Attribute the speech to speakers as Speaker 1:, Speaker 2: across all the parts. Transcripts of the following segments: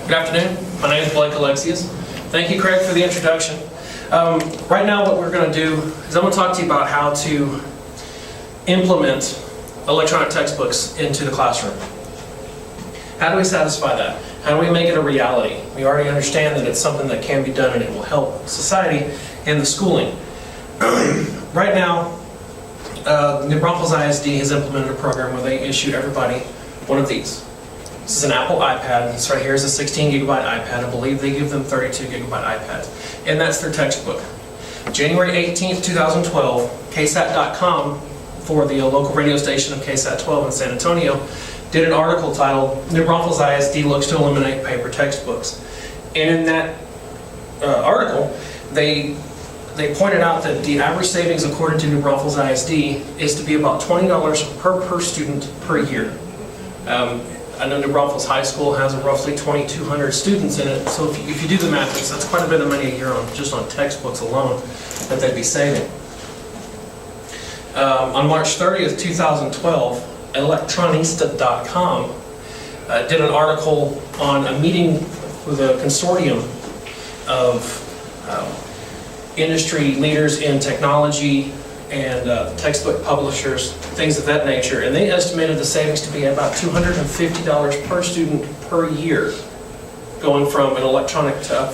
Speaker 1: Good afternoon. My name is Blake Alexius. Thank you, Craig, for the introduction. Right now what we're going to do is I'm going to talk to you about how to implement electronic textbooks into the classroom. How do we satisfy that? How do we make it a reality? We already understand that it's something that can be done and it will help society and the schooling. Right now, New Braunfels ISD has implemented a program where they issue everybody one of these. This is an Apple iPad. This right here is a 16 gigabyte iPad. I believe they give them 32 gigabyte iPads. And that's their textbook. January 18th, 2012, KSAT.com, for the local radio station of KSAT 12 in San Antonio, did an article titled, New Braunfels ISD looks to eliminate paper textbooks. And in that article, they pointed out that the average savings according to New Braunfels ISD is to be about $20 per student per year. I know New Braunfels High School has roughly 2,200 students in it, so if you do the math, that's quite a bit of money a year just on textbooks alone that they'd be saving. On March 30th, 2012, electronista.com did an article on a meeting with a consortium of industry leaders in technology and textbook publishers, things of that nature, and they estimated the savings to be about $250 per student per year, going from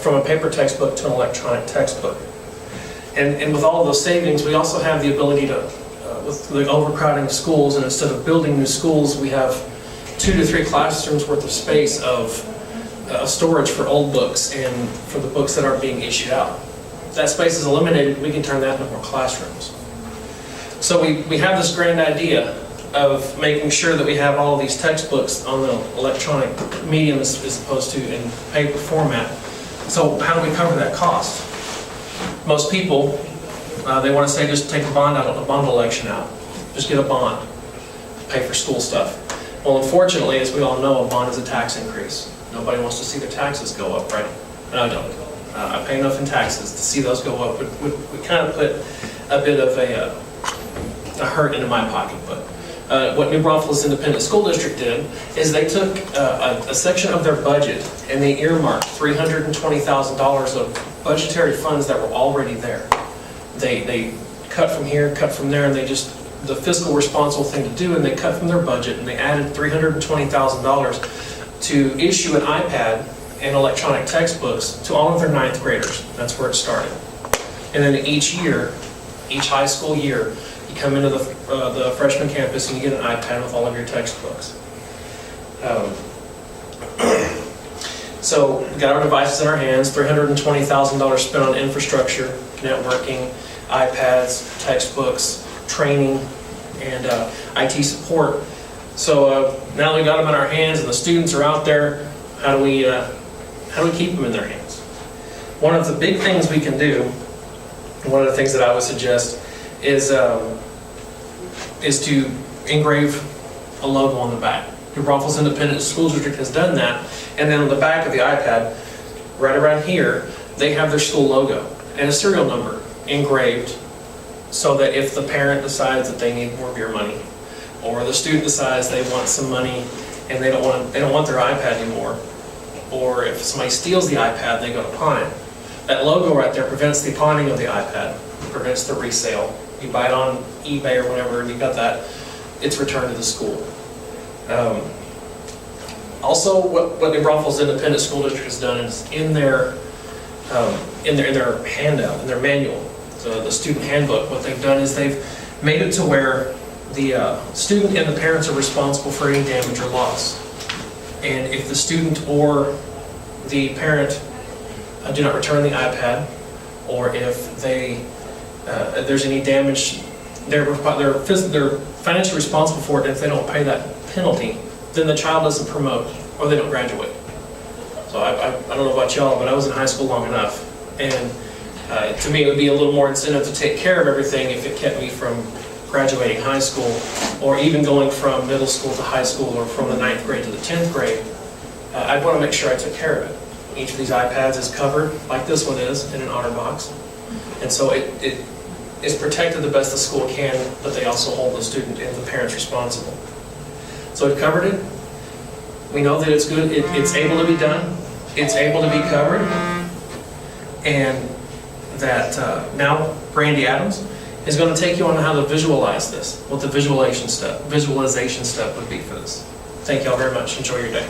Speaker 1: from a paper textbook to an electronic textbook. And with all of those savings, we also have the ability to, with the overcrowding of schools, and instead of building new schools, we have 2 to 3 classrooms worth of space of storage for old books and for the books that aren't being issued out. If that space is eliminated, we can turn that into more classrooms. So we have this grand idea of making sure that we have all of these textbooks on the electronic medium as opposed to in paper format. So how do we cover that cost? Most people, they want to say just take a bond election out. Just get a bond, pay for school stuff. Well, unfortunately, as we all know, a bond is a tax increase. Nobody wants to see their taxes go up, right? No, I don't. I pay enough in taxes to see those go up. We kind of put a bit of a hurt into my pocketbook. What New Braunfels Independent School District did is they took a section of their budget and they earmarked $320,000 of budgetary funds that were already there. They cut from here, cut from there, and the fiscal responsible thing to do, and they cut from their budget and they added $320,000 to issue an iPad and electronic textbooks to all of their 9th graders. That's where it started. And then each year, each high school year, you come into the freshman campus and you get an iPad with all of your textbooks. So we got our devices in our hands, $320,000 spent on infrastructure, networking, iPads, textbooks, training, and IT support. So now that we got them in our hands and the students are out there, how do we keep them in their hands? One of the big things we can do, one of the things that I would suggest is to engrave a logo on the back. New Braunfels Independent School District has done that, and then on the back of the iPad, right around here, they have their school logo and a serial number engraved, so that if the parent decides that they need more of your money, or the student decides they want some money and they don't want their iPad anymore, or if somebody steals the iPad, they go to pawn it. That logo right there prevents the pawning of the iPad, prevents the resale. You buy it on eBay or whatever, and you got that, it's returned to the school. Also, what New Braunfels Independent School District has done is in their handout, in their manual, the student handbook, what they've done is they've made it to where the student and the parents are responsible for any damage or loss. And if the student or the parent do not return the iPad, or if there's any damage, they're financially responsible for it, and if they don't pay that penalty, then the child doesn't promote or they don't graduate. So I don't know about y'all, but I was in high school long enough, and to me it would be a little more incentive to take care of everything if it kept me from graduating high school, or even going from middle school to high school, or from the 9th grade to the 10th grade. I'd want to make sure I took care of it. Each of these iPads is covered, like this one is, in an honor box. And so it is protected the best the school can, but they also hold the student and the parents responsible. So we've covered it. We know that it's good, it's able to be done. it's able to be covered, and that now Brandy Adams is going to take you on how to visualize this, what the visualization step would be for this. Thank y'all very much. Enjoy your day.